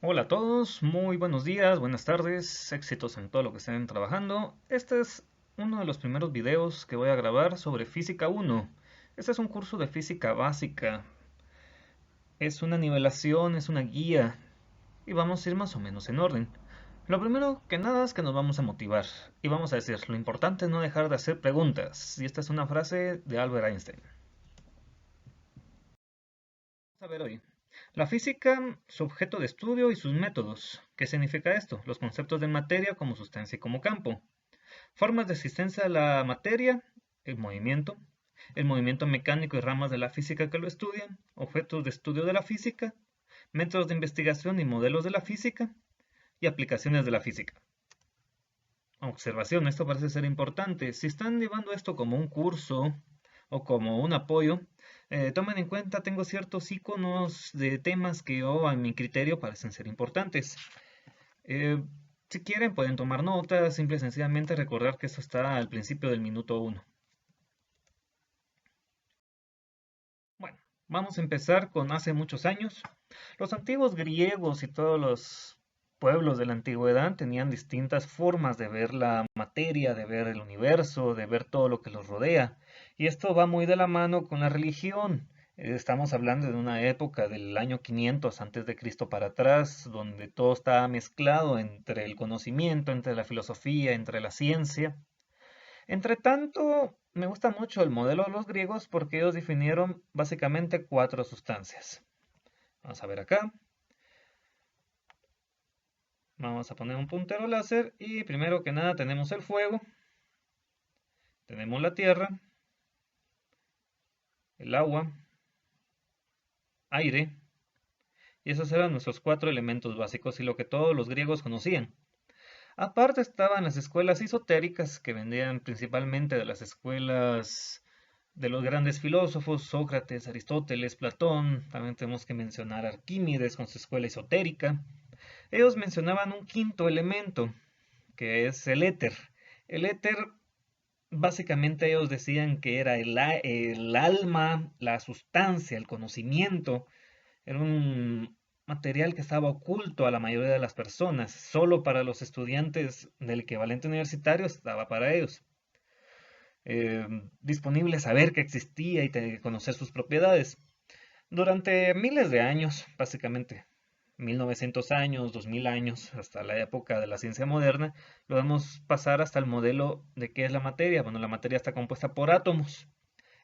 Hola a todos, muy buenos días, buenas tardes, éxitos en todo lo que estén trabajando. Este es uno de los primeros videos que voy a grabar sobre Física 1. Este es un curso de física básica, es una nivelación, es una guía y vamos a ir más o menos en orden. Lo primero que nada es que nos vamos a motivar y vamos a decir, lo importante es no dejar de hacer preguntas. Y esta es una frase de Albert Einstein. Vamos a ver hoy. La física, su objeto de estudio y sus métodos. ¿Qué significa esto? Los conceptos de materia como sustancia y como campo. Formas de existencia de la materia, el movimiento mecánico y ramas de la física que lo estudian, objetos de estudio de la física, métodos de investigación y modelos de la física, y aplicaciones de la física. Observación, esto parece ser importante. Si están llevando esto como un curso o como un apoyo, tomen en cuenta, tengo ciertos iconos de temas que yo, a mi criterio, parecen ser importantes. Eh, si quieren, pueden tomar notas, simple y sencillamente recordar que esto está al principio del minuto uno. Bueno, vamos a empezar con hace muchos años. Los antiguos griegos y todos los pueblos de la antigüedad tenían distintas formas de ver la materia, de ver el universo, de ver todo lo que los rodea. Y esto va muy de la mano con la religión. Estamos hablando de una época del año 500 antes de Cristo para atrás, donde todo estaba mezclado entre el conocimiento, entre la filosofía, entre la ciencia. Entre tanto, me gusta mucho el modelo de los griegos porque ellos definieron básicamente cuatro sustancias. Vamos a ver acá. Vamos a poner un puntero láser y primero que nada tenemos el fuego, tenemos la tierra, el agua, aire, y esos eran nuestros cuatro elementos básicos y lo que todos los griegos conocían. Aparte estaban las escuelas esotéricas que vendían principalmente de las escuelas de los grandes filósofos, Sócrates, Aristóteles, Platón, también tenemos que mencionar a Arquímedes con su escuela esotérica. Ellos mencionaban un quinto elemento, que es el éter. El éter, básicamente ellos decían que era el alma, la sustancia, el conocimiento. Era un material que estaba oculto a la mayoría de las personas. Solo para los estudiantes del equivalente universitario estaba para ellos. Disponible saber que existía y conocer sus propiedades. Durante miles de años, básicamente 1900 años, 2000 años, hasta la época de la ciencia moderna, lo vamos a pasar hasta el modelo de qué es la materia. Bueno, la materia está compuesta por átomos.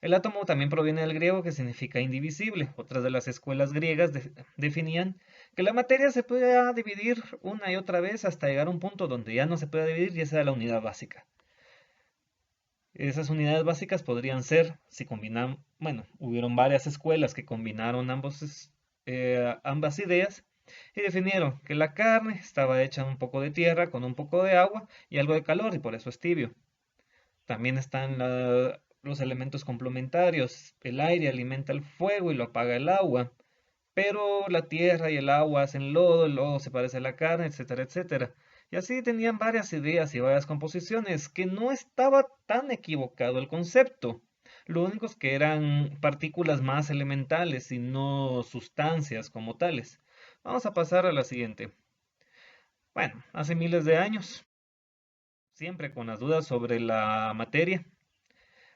El átomo también proviene del griego que significa indivisible. Otras de las escuelas griegas definían que la materia se podía dividir una y otra vez hasta llegar a un punto donde ya no se puede dividir y esa era la unidad básica. Esas unidades básicas podrían ser, si combinan, bueno, hubieron varias escuelas que combinaron ambas ideas y definieron que la carne estaba hecha de un poco de tierra con un poco de agua y algo de calor y por eso es tibio. También están los elementos complementarios. El aire alimenta el fuego y lo apaga el agua, pero la tierra y el agua hacen lodo, el lodo se parece a la carne, etcétera, etcétera. Y así tenían varias ideas y varias composiciones, que no estaba tan equivocado el concepto. Lo único es que eran partículas más elementales y no sustancias como tales. Vamos a pasar a la siguiente. Bueno, hace miles de años, siempre con las dudas sobre la materia,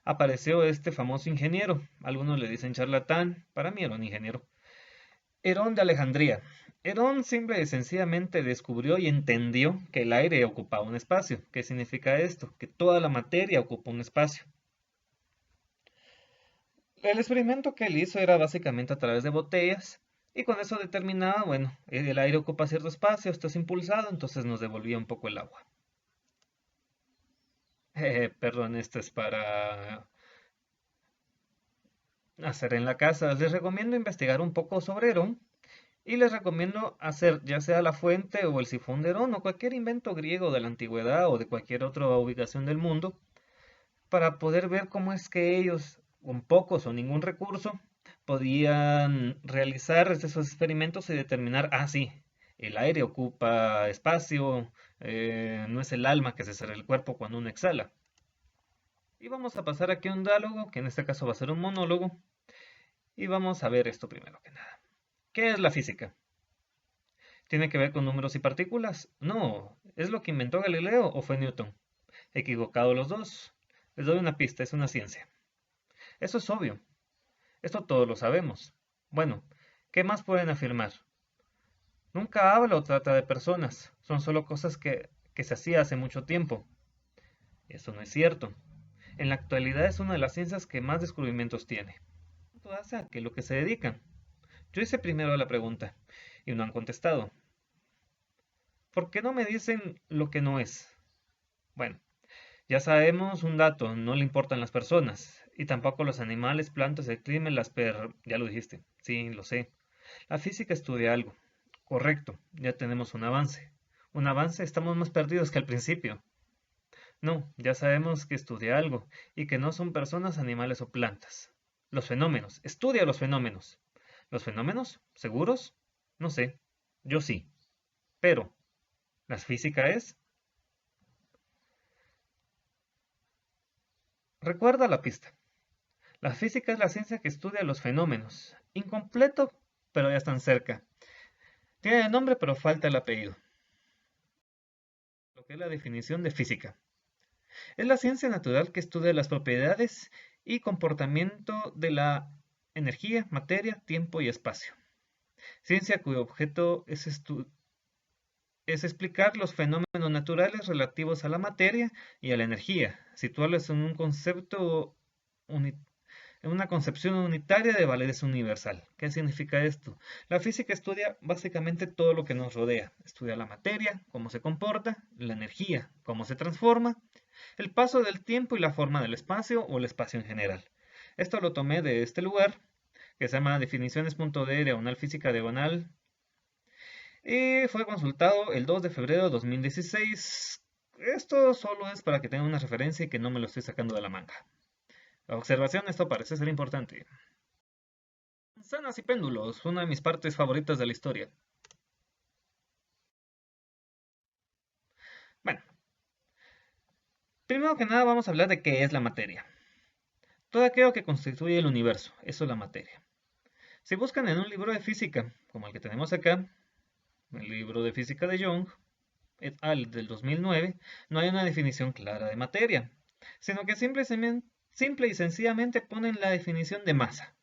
apareció este famoso ingeniero. Algunos le dicen charlatán, para mí era un ingeniero. Herón de Alejandría. Herón simple y sencillamente descubrió y entendió que el aire ocupaba un espacio. ¿Qué significa esto? Que toda la materia ocupa un espacio. El experimento que él hizo era básicamente a través de botellas y con eso determinaba, bueno, el aire ocupa cierto espacio, esto es impulsado, entonces nos devolvía un poco el agua. Perdón, esto es para hacer en la casa. Les recomiendo investigar un poco sobre Herón. Y les recomiendo hacer ya sea la fuente o el sifón de Herón o cualquier invento griego de la antigüedad o de cualquier otra ubicación del mundo para poder ver cómo es que ellos, con pocos o ningún recurso, podían realizar esos experimentos y determinar, ah, sí, el aire ocupa espacio, no es el alma que se sale el cuerpo cuando uno exhala. Y vamos a pasar aquí a un diálogo, que en este caso va a ser un monólogo, y vamos a ver esto primero que nada. ¿Qué es la física? ¿Tiene que ver con números y partículas? No. ¿Es lo que inventó Galileo o fue Newton? Equivocado los dos. Les doy una pista, es una ciencia. Eso es obvio. Esto todos lo sabemos. Bueno, ¿qué más pueden afirmar? Nunca habla o trata de personas. Son solo cosas que se hacía hace mucho tiempo. Eso no es cierto. En la actualidad es una de las ciencias que más descubrimientos tiene. ¿Cuánto hace a que lo que se dedican? Yo hice primero la pregunta y no han contestado. ¿Por qué no me dicen lo que no es? Bueno, ya sabemos un dato, no le importan las personas, y tampoco los animales, plantas, el clima, Ya lo dijiste, sí, lo sé. La física estudia algo. Correcto, ya tenemos un avance. Un avance, estamos más perdidos que al principio. No, ya sabemos que estudia algo, y que no son personas, animales o plantas. Los fenómenos, estudia los fenómenos. ¿Los fenómenos? ¿Seguros? No sé. Yo sí. Pero, ¿la física es? Recuerda la pista. La física es la ciencia que estudia los fenómenos. Incompleto, pero ya están cerca. Tiene el nombre, pero falta el apellido. Lo que es la definición de física. Es la ciencia natural que estudia las propiedades y comportamiento de la energía, materia, tiempo y espacio. Ciencia cuyo objeto es explicar los fenómenos naturales relativos a la materia y a la energía, situarlos en un concepto uni- en una concepción unitaria de validez universal. ¿Qué significa esto? La física estudia básicamente todo lo que nos rodea. Estudia la materia, cómo se comporta, la energía, cómo se transforma, el paso del tiempo y la forma del espacio o el espacio en general. Esto lo tomé de este lugar, que se llama definiciones.de diagonal física diagonal, y fue consultado el 2 de febrero de 2016. Esto solo es para que tengan una referencia y que no me lo estoy sacando de la manga. La observación, esto parece ser importante. Manzanas y péndulos, una de mis partes favoritas de la historia. Bueno, primero que nada vamos a hablar de qué es la materia. Todo aquello que constituye el universo, eso es la materia. Si buscan en un libro de física, como el que tenemos acá, el libro de física de Young, et al. Del 2009, no hay una definición clara de materia, sino que simple y sencillamente ponen la definición de masa.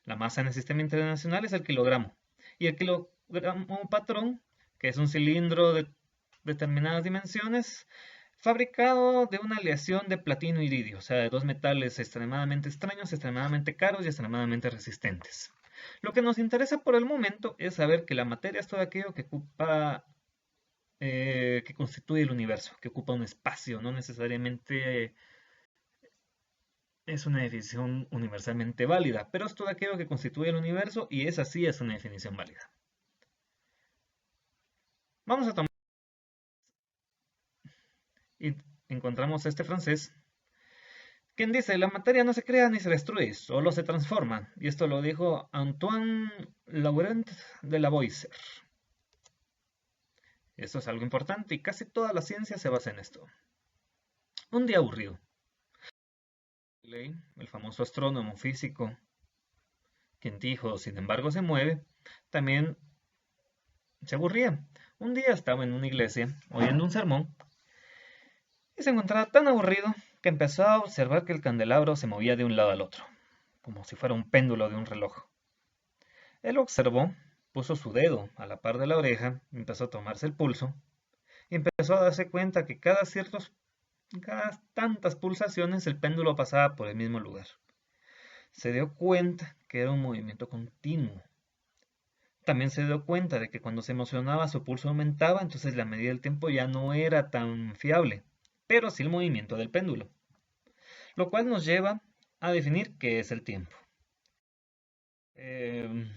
La masa en el sistema internacional es el kilogramo, y el kilogramo patrón, que es un cilindro de determinadas dimensiones, fabricado de una aleación de platino y iridio, o sea, de dos metales extremadamente extraños, extremadamente caros y extremadamente resistentes. Lo que nos interesa por el momento es saber que la materia es todo aquello que que constituye el universo, que ocupa un espacio, no necesariamente es una definición universalmente válida, pero es todo aquello que constituye el universo y esa sí es una definición válida. Vamos a tomar y encontramos a este francés quien dice, la materia no se crea ni se destruye, solo se transforma. Y esto lo dijo Antoine Laurent de Lavoisier. Esto es algo importante y casi toda la ciencia se basa en esto. Un día aburrido. El famoso astrónomo físico, quien dijo, sin embargo se mueve, también se aburría. Un día estaba en una iglesia oyendo un sermón y se encontraba tan aburrido que empezó a observar que el candelabro se movía de un lado al otro, como si fuera un péndulo de un reloj. Él observó, puso su dedo a la par de la oreja, empezó a tomarse el pulso y empezó a darse cuenta que cada tantas pulsaciones el péndulo pasaba por el mismo lugar. Se dio cuenta que era un movimiento continuo. También se dio cuenta de que cuando se emocionaba su pulso aumentaba, entonces la medida del tiempo ya no era tan fiable, pero sí el movimiento del péndulo, lo cual nos lleva a definir qué es el tiempo. Eh,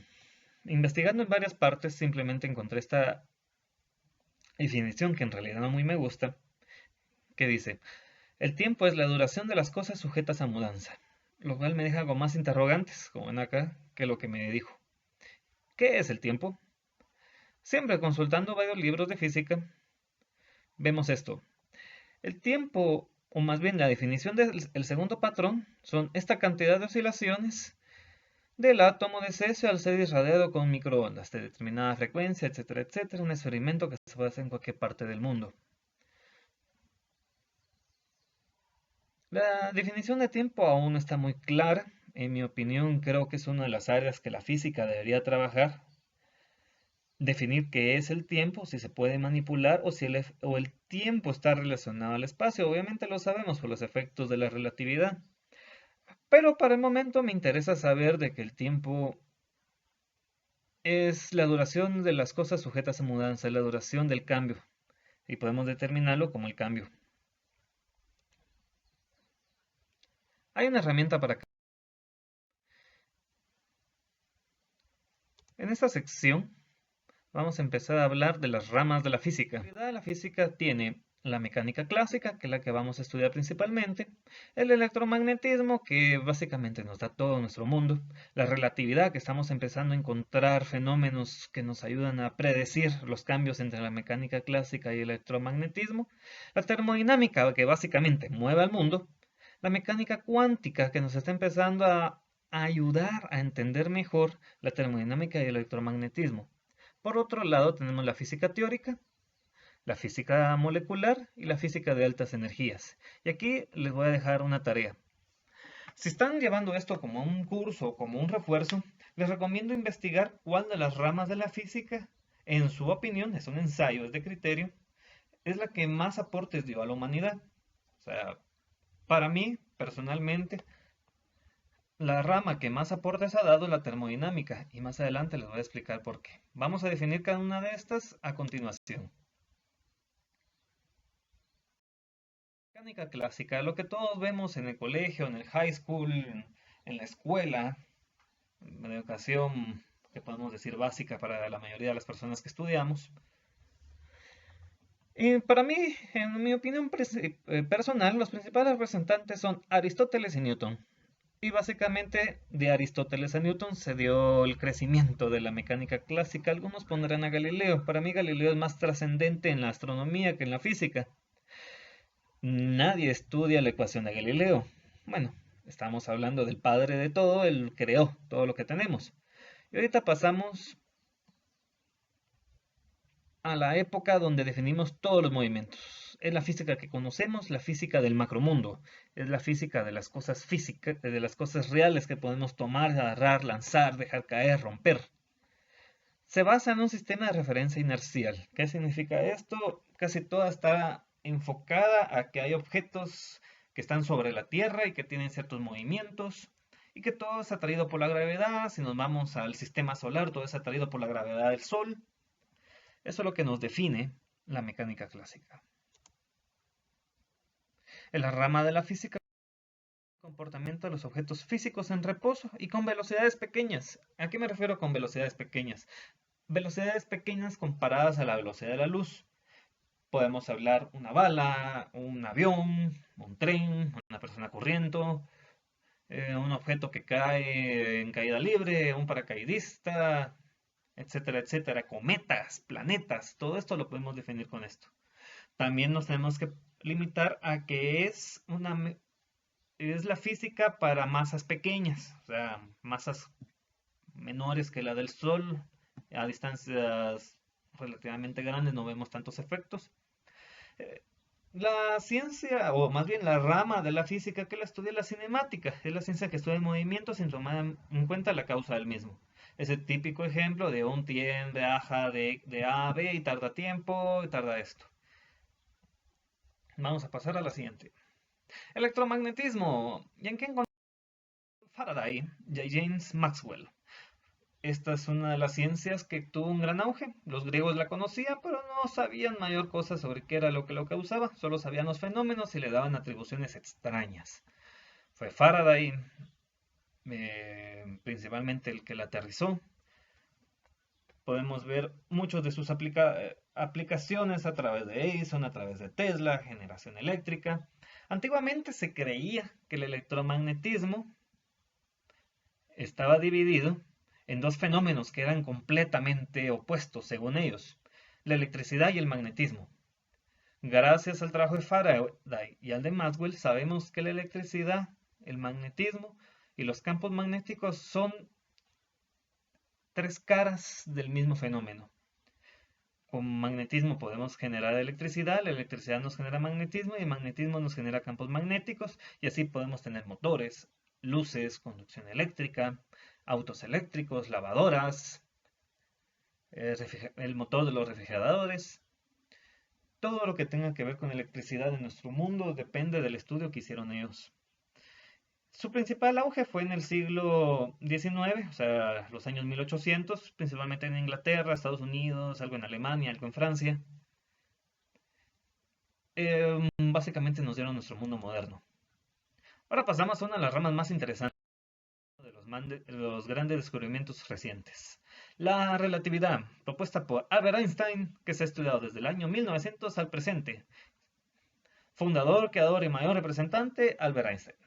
Investigando en varias partes simplemente encontré esta definición que en realidad no muy me gusta, que dice, el tiempo es la duración de las cosas sujetas a mudanza, lo cual me deja algo más interrogantes, como ven acá, que lo que me dijo. ¿Qué es el tiempo? Siempre consultando varios libros de física, vemos esto. El tiempo, o más bien la definición del segundo patrón, son esta cantidad de oscilaciones del átomo de cesio al ser irradiado con microondas de determinada frecuencia, etcétera, etcétera. Un experimento que se puede hacer en cualquier parte del mundo. La definición de tiempo aún no está muy clara. En mi opinión, creo que es una de las áreas que la física debería trabajar. Definir qué es el tiempo, si se puede manipular o si el tiempo está relacionado al espacio. Obviamente lo sabemos por los efectos de la relatividad. Pero para el momento me interesa saber de que el tiempo es la duración de las cosas sujetas a mudanza, es la duración del cambio. Y podemos determinarlo como el cambio. Hay una herramienta para... En esta sección vamos a empezar a hablar de las ramas de la física. En realidad, la física tiene la mecánica clásica, que es la que vamos a estudiar principalmente, el electromagnetismo, que básicamente nos da todo nuestro mundo, la relatividad, que estamos empezando a encontrar fenómenos que nos ayudan a predecir los cambios entre la mecánica clásica y el electromagnetismo, la termodinámica, que básicamente mueve al mundo, la mecánica cuántica, que nos está empezando a ayudar a entender mejor la termodinámica y el electromagnetismo. Por otro lado, tenemos la física teórica, la física molecular y la física de altas energías. Y aquí les voy a dejar una tarea. Si están llevando esto como un curso o como un refuerzo, les recomiendo investigar cuál de las ramas de la física, en su opinión, es un ensayo, es de criterio, es la que más aportes dio a la humanidad. O sea, para mí, personalmente, la rama que más aportes ha dado es la termodinámica, y más adelante les voy a explicar por qué. Vamos a definir cada una de estas a continuación. Mecánica clásica, lo que todos vemos en el colegio, en el high school, en la escuela, en la educación que podemos decir básica para la mayoría de las personas que estudiamos. Y para mí, en mi opinión personal, los principales representantes son Aristóteles y Newton. Y básicamente de Aristóteles a Newton se dio el crecimiento de la mecánica clásica. Algunos pondrán a Galileo. Para mí Galileo es más trascendente en la astronomía que en la física. Nadie estudia la ecuación de Galileo. Bueno, estamos hablando del padre de todo, él creó todo lo que tenemos. Y ahorita pasamos a la época donde definimos todos los movimientos. Es la física que conocemos, la física del macromundo. Es la física de las cosas físicas, de las cosas reales que podemos tomar, agarrar, lanzar, dejar caer, romper. Se basa en un sistema de referencia inercial. ¿Qué significa esto? Casi toda está enfocada a que hay objetos que están sobre la Tierra y que tienen ciertos movimientos y que todo es atraído por la gravedad. Si nos vamos al sistema solar, todo es atraído por la gravedad del Sol. Eso es lo que nos define la mecánica clásica. En la rama de la física, el comportamiento de los objetos físicos en reposo y con velocidades pequeñas. ¿A qué me refiero con velocidades pequeñas? Velocidades pequeñas comparadas a la velocidad de la luz. Podemos hablar una bala, un avión, un tren, una persona corriendo, un objeto que cae en caída libre, un paracaidista, etcétera, etcétera, cometas, planetas, todo esto lo podemos definir con esto. También nos tenemos que limitar a que es la física para masas pequeñas, o sea, masas menores que la del Sol, a distancias relativamente grandes no vemos tantos efectos. Eh, La ciencia, o más bien la rama de la física que la estudia es la cinemática, es la ciencia que estudia el movimiento sin tomar en cuenta la causa del mismo. Es el típico ejemplo de un tren viaja de A a B y tarda tiempo y tarda esto. Vamos a pasar a la siguiente. Electromagnetismo. ¿Y en qué encontramos Faraday y James Maxwell? Esta es una de las ciencias que tuvo un gran auge. Los griegos la conocían, pero no sabían mayor cosa sobre qué era lo que lo causaba. Solo sabían los fenómenos y le daban atribuciones extrañas. Fue Faraday, principalmente el que la aterrizó. Podemos ver muchos de sus aplicaciones a través de Edison, a través de Tesla, generación eléctrica. Antiguamente se creía que el electromagnetismo estaba dividido en dos fenómenos que eran completamente opuestos según ellos, la electricidad y el magnetismo. Gracias al trabajo de Faraday y al de Maxwell sabemos que la electricidad, el magnetismo y los campos magnéticos son tres caras del mismo fenómeno. Con magnetismo podemos generar electricidad, la electricidad nos genera magnetismo y el magnetismo nos genera campos magnéticos y así podemos tener motores, luces, conducción eléctrica, autos eléctricos, lavadoras, el motor de los refrigeradores. Todo lo que tenga que ver con electricidad en nuestro mundo depende del estudio que hicieron ellos. Su principal auge fue en el siglo XIX, o sea, los años 1800, principalmente en Inglaterra, Estados Unidos, algo en Alemania, algo en Francia. Básicamente nos dieron nuestro mundo moderno. Ahora pasamos a una de las ramas más interesantes de los grandes descubrimientos recientes. La relatividad, propuesta por Albert Einstein, que se ha estudiado desde el año 1900 al presente. Fundador, creador y mayor representante, Albert Einstein.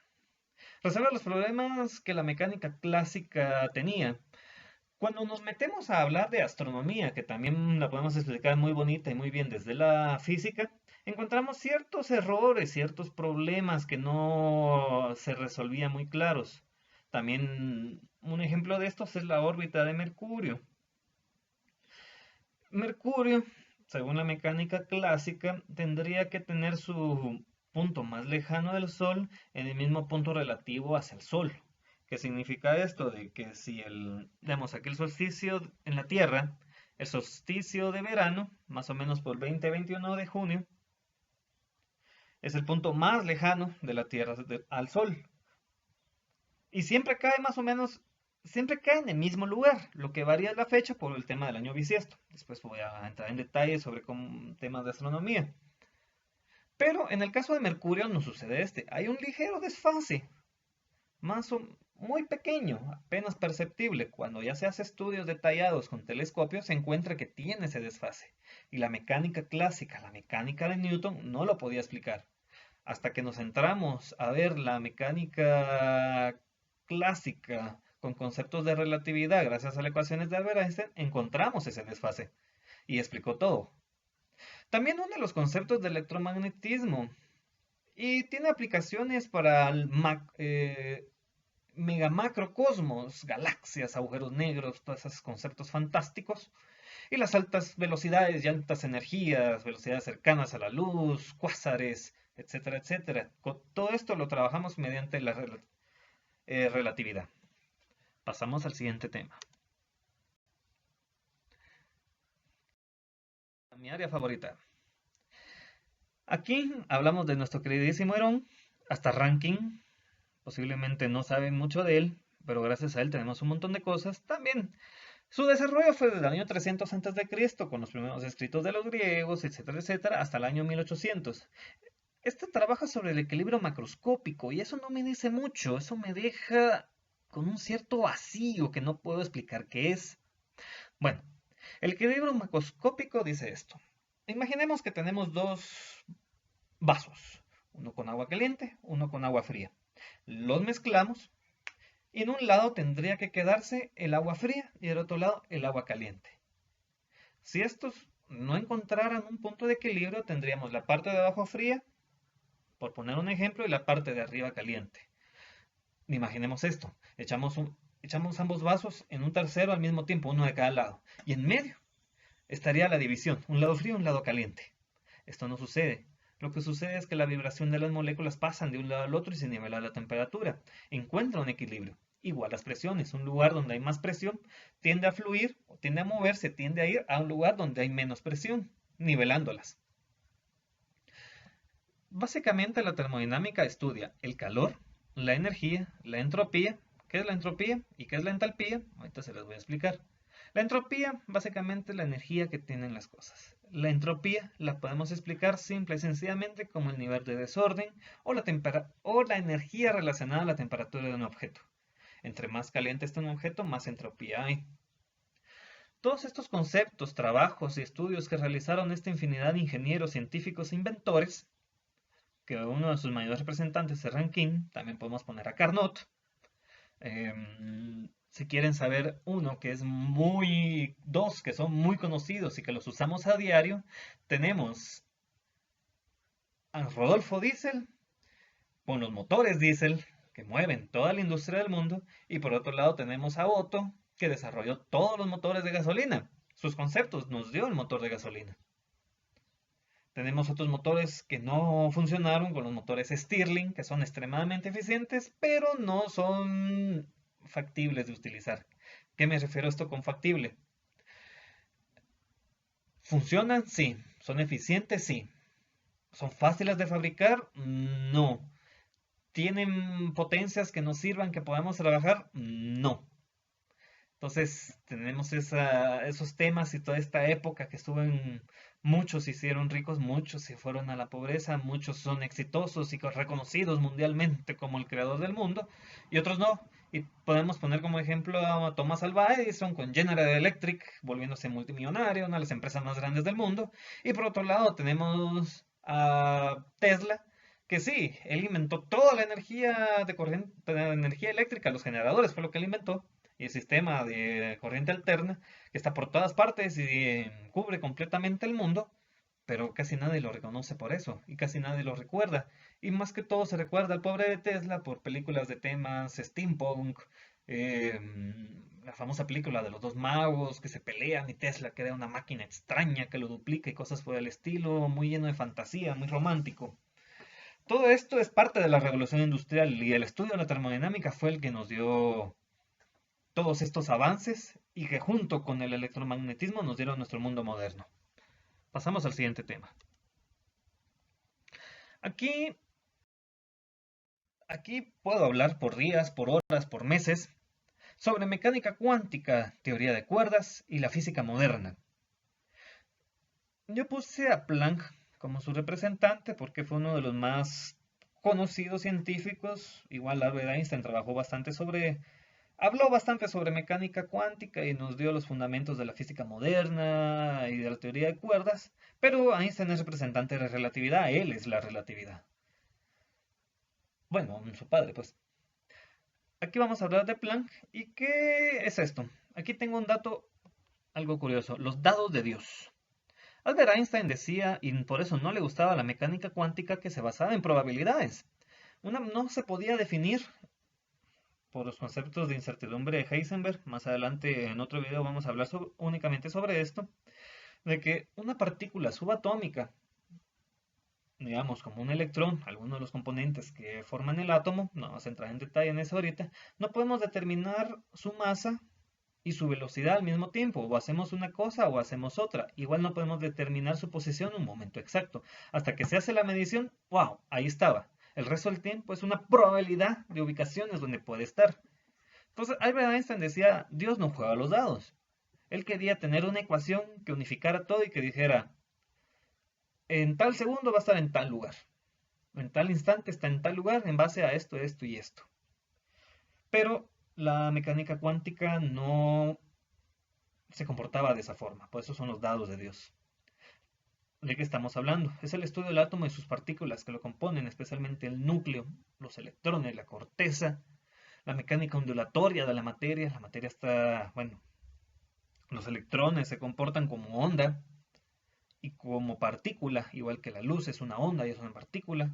Resolver los problemas que la mecánica clásica tenía. Cuando nos metemos a hablar de astronomía, que también la podemos explicar muy bonita y muy bien desde la física, encontramos ciertos errores, ciertos problemas que no se resolvían muy claros. También un ejemplo de estos es la órbita de Mercurio. Mercurio, según la mecánica clásica, tendría que tener su punto más lejano del Sol en el mismo punto relativo hacia el Sol. ¿Qué significa esto? De que si vemos aquí el solsticio en la Tierra, el solsticio de verano, más o menos por 20-21 de junio, es el punto más lejano de la Tierra al Sol. Y siempre cae más o menos, siempre cae en el mismo lugar. Lo que varía es la fecha por el tema del año bisiesto. Después voy a entrar en detalle sobre temas de astronomía. Pero en el caso de Mercurio no sucede hay un ligero desfase, más o muy pequeño, apenas perceptible. Cuando ya se hace estudios detallados con telescopios, se encuentra que tiene ese desfase. Y la mecánica clásica, la mecánica de Newton, no lo podía explicar. Hasta que nos entramos a ver la mecánica clásica con conceptos de relatividad gracias a las ecuaciones de Albert Einstein, encontramos ese desfase y explicó todo. También une los conceptos de electromagnetismo y tiene aplicaciones para el megamacrocosmos, galaxias, agujeros negros, todos esos conceptos fantásticos. Y las altas velocidades y altas energías, velocidades cercanas a la luz, cuásares, etcétera, etcétera. Todo esto lo trabajamos mediante la relatividad. Pasamos al siguiente tema. Mi área favorita. Aquí hablamos de nuestro queridísimo Herón, hasta ranking. Posiblemente no saben mucho de él, pero gracias a él tenemos un montón de cosas. También su desarrollo fue desde el año 300 a.C., con los primeros escritos de los griegos, etcétera, etcétera, hasta el año 1800. Este trabaja sobre el equilibrio macroscópico y eso no me dice mucho, eso me deja con un cierto vacío que no puedo explicar qué es. Bueno, el equilibrio macroscópico dice esto. Imaginemos que tenemos dos vasos, uno con agua caliente, uno con agua fría. Los mezclamos y en un lado tendría que quedarse el agua fría y del otro lado el agua caliente. Si estos no encontraran un punto de equilibrio, tendríamos la parte de abajo fría, por poner un ejemplo, y la parte de arriba caliente. Imaginemos esto, echamos ambos vasos en un tercero al mismo tiempo, uno de cada lado, y en medio estaría la división, un lado frío y un lado caliente. Esto no sucede. Lo que sucede es que la vibración de las moléculas pasan de un lado al otro y se nivela la temperatura. Encuentra un equilibrio. Igual las presiones. Un lugar donde hay más presión tiende a fluir, o tiende a moverse, tiende a ir a un lugar donde hay menos presión, nivelándolas. Básicamente la termodinámica estudia el calor, la energía, la entropía. ¿Qué es la entropía y qué es la entalpía? Ahorita se les voy a explicar. La entropía, básicamente la energía que tienen las cosas. La entropía la podemos explicar simple y sencillamente como el nivel de desorden o la energía relacionada a la temperatura de un objeto. Entre más caliente está un objeto, más entropía hay. Todos estos conceptos, trabajos y estudios que realizaron esta infinidad de ingenieros, científicos e inventores, que uno de sus mayores representantes es Rankine, también podemos poner a Carnot. Si quieren saber uno que es dos que son muy conocidos y que los usamos a diario, tenemos a Rodolfo Diesel con los motores Diesel que mueven toda la industria del mundo, y por otro lado tenemos a Otto que desarrolló todos los motores de gasolina. Sus conceptos nos dio el motor de gasolina. Tenemos otros motores que no funcionaron con los motores Stirling, que son extremadamente eficientes, pero no son factibles de utilizar. ¿Qué me refiero a esto con factible? ¿Funcionan? Sí. ¿Son eficientes? Sí. ¿Son fáciles de fabricar? No. ¿Tienen potencias que nos sirvan, que podamos trabajar? No. Entonces tenemos esos temas y toda esta época que muchos se hicieron ricos, muchos se fueron a la pobreza, muchos son exitosos y reconocidos mundialmente como el creador del mundo y otros no. Y podemos poner como ejemplo a Thomas Alva Edison con General Electric volviéndose multimillonario, una de las empresas más grandes del mundo. Y por otro lado tenemos a Tesla, que sí, él inventó toda la energía de corriente, la energía eléctrica, los generadores fue lo que él inventó y el sistema de corriente alterna, que está por todas partes y cubre completamente el mundo, pero casi nadie lo reconoce por eso y casi nadie lo recuerda. Y más que todo se recuerda al pobre de Tesla por películas de temas steampunk, eh, la famosa película de los dos magos que se pelean y Tesla crea una máquina extraña que lo duplica y cosas por el estilo, muy lleno de fantasía, muy romántico. Todo esto es parte de la revolución industrial y el estudio de la termodinámica fue el que nos dio todos estos avances y que junto con el electromagnetismo nos dieron nuestro mundo moderno. Pasamos al siguiente tema. Aquí, aquí puedo hablar por días, por horas, por meses sobre mecánica cuántica, teoría de cuerdas y la física moderna. Yo puse a Planck como su representante porque fue uno de los más conocidos científicos. Igual Albert Einstein trabajó bastante habló bastante sobre mecánica cuántica y nos dio los fundamentos de la física moderna y de la teoría de cuerdas, pero Einstein es representante de la relatividad, él es la relatividad. Bueno, su padre, pues. Aquí vamos a hablar de Planck y ¿qué es esto? Aquí tengo un dato algo curioso, los dados de Dios. Albert Einstein decía, y por eso no le gustaba la mecánica cuántica que se basaba en probabilidades. No se podía definir por los conceptos de incertidumbre de Heisenberg. Más adelante en otro video vamos a hablar únicamente sobre esto, de que una partícula subatómica, digamos como un electrón, algunos de los componentes que forman el átomo, no vamos a entrar en detalle en eso ahorita, no podemos determinar su masa y su velocidad al mismo tiempo, o hacemos una cosa o hacemos otra. Igual no podemos determinar su posición en un momento exacto. Hasta que se hace la medición, wow, ahí estaba. El resto del tiempo es una probabilidad de ubicaciones donde puede estar. Entonces, Albert Einstein decía, Dios no juega a los dados. Él quería tener una ecuación que unificara todo y que dijera, en tal segundo va a estar en tal lugar, en tal instante está en tal lugar en base a esto, esto y esto. Pero la mecánica cuántica no se comportaba de esa forma, por eso son los dados de Dios. ¿De qué estamos hablando? Es el estudio del átomo y sus partículas que lo componen, especialmente el núcleo, los electrones, la corteza, la mecánica ondulatoria de la materia. La materia está, bueno, los electrones se comportan como onda y como partícula, igual que la luz es una onda y es una partícula.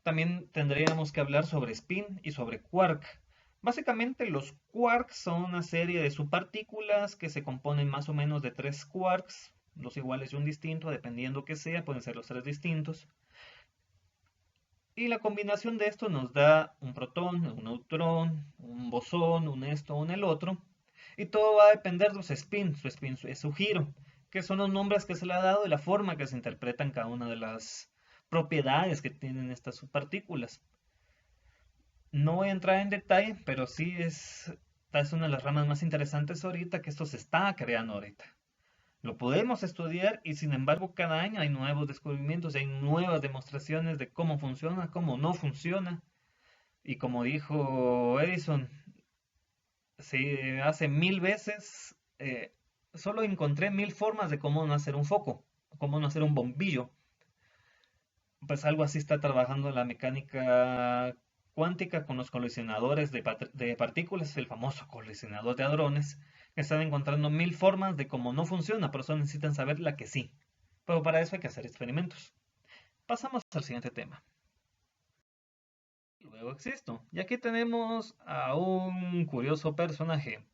También tendríamos que hablar sobre spin y sobre quark. Básicamente los quarks son una serie de subpartículas que se componen más o menos de tres quarks, dos iguales y un distinto, dependiendo que sea, pueden ser los tres distintos. Y la combinación de esto nos da un protón, un neutrón, un bosón, un esto, un el otro. Y todo va a depender de su spin es su giro, que son los nombres que se le ha dado y la forma que se interpretan cada una de las propiedades que tienen estas subpartículas. No voy a entrar en detalle, pero sí es una de las ramas más interesantes ahorita, que esto se está creando ahorita. Lo podemos estudiar y sin embargo cada año hay nuevos descubrimientos, hay nuevas demostraciones de cómo funciona, cómo no funciona. Y como dijo Edison, se hace 1000 veces, solo encontré 1000 formas de cómo no hacer un foco, cómo no hacer un bombillo. Pues algo así está trabajando la mecánica cuántica con los colisionadores de partículas, el famoso colisionador de hadrones, que están encontrando 1000 formas de cómo no funciona, por eso necesitan saber la que sí. Pero para eso hay que hacer experimentos. Pasamos al siguiente tema. Luego existo. Y aquí tenemos a un curioso personaje.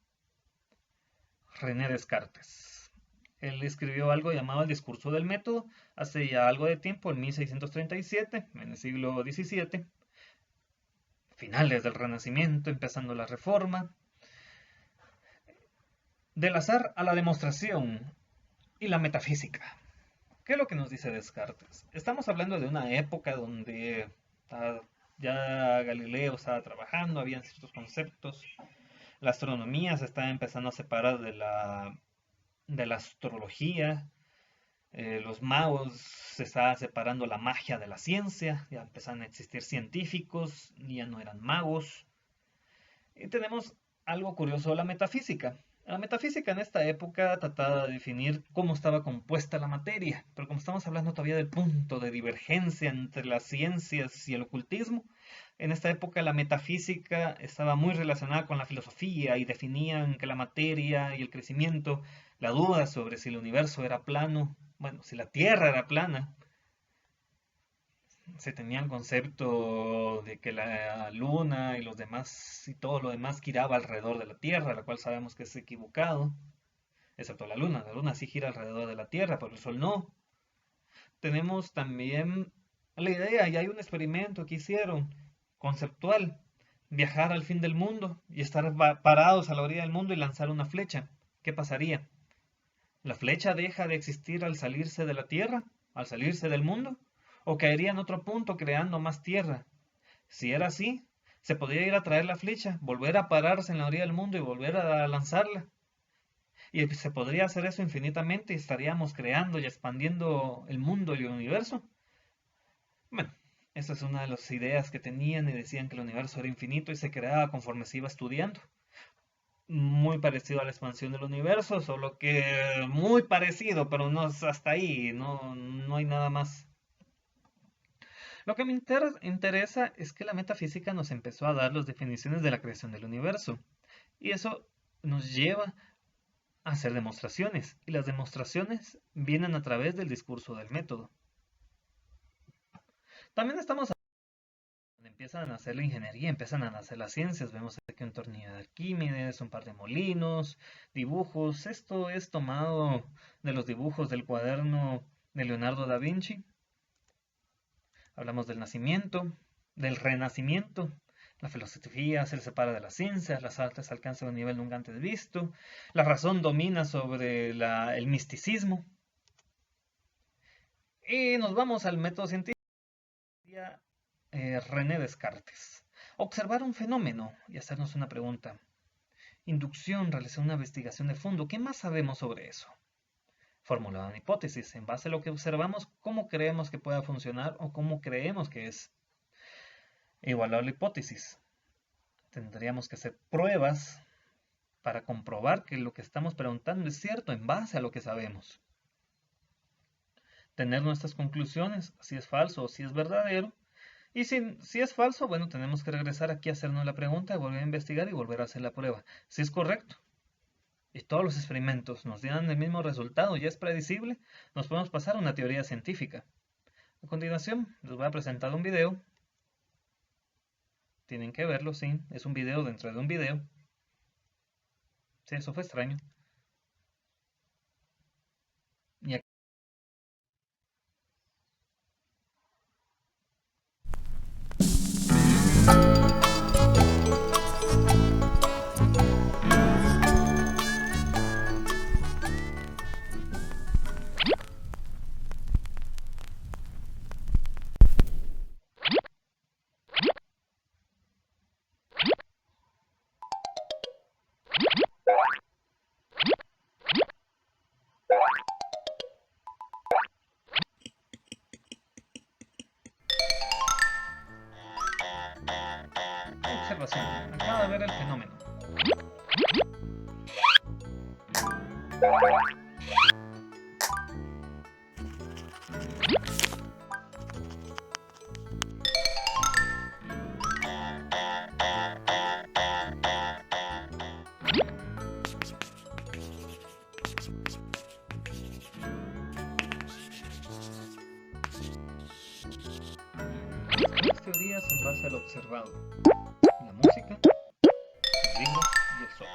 René Descartes. Él escribió algo llamado el discurso del método hace ya algo de tiempo, en 1637, en el siglo XVII, finales del Renacimiento, empezando la Reforma. Del azar a la demostración y la metafísica. ¿Qué es lo que nos dice Descartes? Estamos hablando de una época donde ya Galileo estaba trabajando, habían ciertos conceptos, la astronomía se estaba empezando a separar de la astrología, los magos se estaba separando la magia de la ciencia, ya empezaron a existir científicos, ya no eran magos. Y tenemos algo curioso, la metafísica. La metafísica en esta época trataba de definir cómo estaba compuesta la materia, pero como estamos hablando todavía del punto de divergencia entre las ciencias y el ocultismo, en esta época la metafísica estaba muy relacionada con la filosofía y definían que la materia y el crecimiento, la duda sobre si el universo era plano, bueno, si la Tierra era plana, se tenía el concepto de que la luna y los demás y todo lo demás giraba alrededor de la Tierra, la cual sabemos que es equivocado, excepto la luna sí gira alrededor de la Tierra, pero el Sol no. Tenemos también la idea, y hay un experimento que hicieron, conceptual, viajar al fin del mundo y estar parados a la orilla del mundo y lanzar una flecha. ¿Qué pasaría? ¿La flecha deja de existir al salirse de la Tierra, al salirse del mundo? ¿O caería en otro punto creando más tierra? Si era así, se podría ir a traer la flecha, volver a pararse en la orilla del mundo y volver a lanzarla. Y se podría hacer eso infinitamente y estaríamos creando y expandiendo el mundo y el universo. Bueno, esa es una de las ideas que tenían y decían que el universo era infinito y se creaba conforme se iba estudiando. Muy parecido a la expansión del universo, solo que muy parecido, pero no es hasta ahí, no hay nada más. Lo que me interesa es que la metafísica nos empezó a dar las definiciones de la creación del universo. Y eso nos lleva a hacer demostraciones. Y las demostraciones vienen a través del discurso del método. También estamos donde empiezan a nacer la ingeniería, empiezan a nacer las ciencias. Vemos aquí un tornillo de Arquímedes, un par de molinos, dibujos. Esto es tomado de los dibujos del cuaderno de Leonardo da Vinci. Hablamos del nacimiento, del renacimiento. La filosofía se separa de las ciencias, las artes alcanzan un nivel nunca antes visto. La razón domina sobre el misticismo. Y nos vamos al método científico. René Descartes. Observar un fenómeno y hacernos una pregunta. Inducción, realizar una investigación de fondo. ¿Qué más sabemos sobre eso? Formular una hipótesis. En base a lo que observamos, ¿cómo creemos que pueda funcionar o cómo creemos que es? Evaluar la hipótesis. Tendríamos que hacer pruebas para comprobar que lo que estamos preguntando es cierto en base a lo que sabemos. Tener nuestras conclusiones, si es falso o si es verdadero. Y si es falso, bueno, tenemos que regresar aquí a hacernos la pregunta, volver a investigar y volver a hacer la prueba. Si es correcto y todos los experimentos nos dan el mismo resultado y es predecible, nos podemos pasar a una teoría científica. A continuación, les voy a presentar un video. Tienen que verlo, sí, es un video dentro de un video. Sí, eso fue extraño. Y aquí observación, acaba de ver el fenómeno. Las teorías en base a lo observado. La música, los libros y el sol.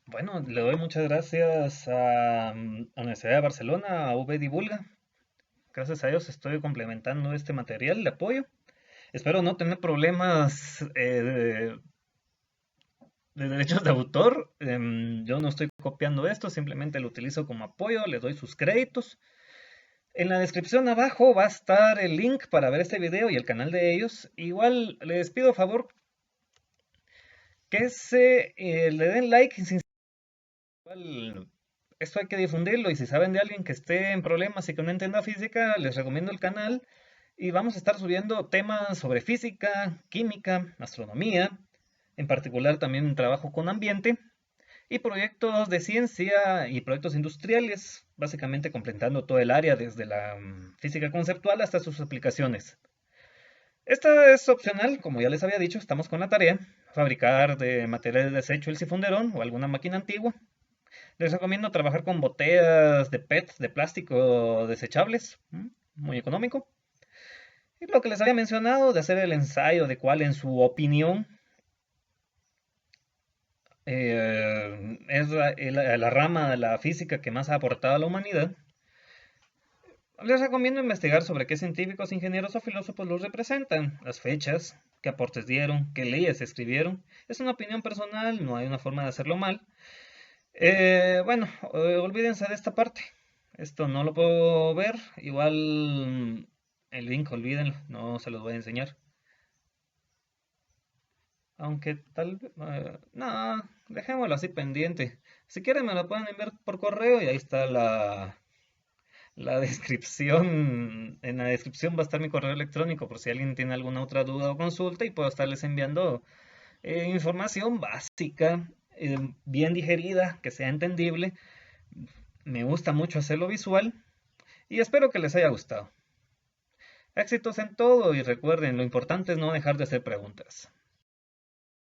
Bueno, le doy muchas gracias a la Universidad de Barcelona, a UB Divulga. Gracias a ellos estoy complementando este material de apoyo. Espero no tener problemas de derechos de autor. Yo no estoy copiando esto, simplemente lo utilizo como apoyo, le doy sus créditos. En la descripción abajo va a estar el link para ver este video y el canal de ellos. Igual les pido favor que le den like. Igual, esto hay que difundirlo y si saben de alguien que esté en problemas y que no entienda física, les recomiendo el canal y vamos a estar subiendo temas sobre física, química, astronomía, en particular también trabajo con ambiente y proyectos de ciencia y proyectos industriales, básicamente completando todo el área desde la física conceptual hasta sus aplicaciones. Esta es opcional, como ya les había dicho, estamos con la tarea, fabricar de materiales de desecho el sifunderón o alguna máquina antigua. Les recomiendo trabajar con botellas de PET, de plástico desechables, muy económico. Y lo que les había mencionado de hacer el ensayo de cuál en su opinión es la rama de la física que más ha aportado a la humanidad. Les recomiendo investigar sobre qué científicos, ingenieros o filósofos los representan, las fechas, qué aportes dieron, qué leyes escribieron. Es una opinión personal, no hay una forma de hacerlo mal. Bueno, olvídense de esta parte. Esto no lo puedo ver. Igual el link, olvídenlo, no se los voy a enseñar. Aunque tal vez... no, dejémoslo así pendiente. Si quieren me lo pueden enviar por correo y ahí está la descripción. En la descripción va a estar mi correo electrónico por si alguien tiene alguna otra duda o consulta y puedo estarles enviando información básica, bien digerida, que sea entendible. Me gusta mucho hacerlo visual y espero que les haya gustado. Éxitos en todo y recuerden, lo importante es no dejar de hacer preguntas.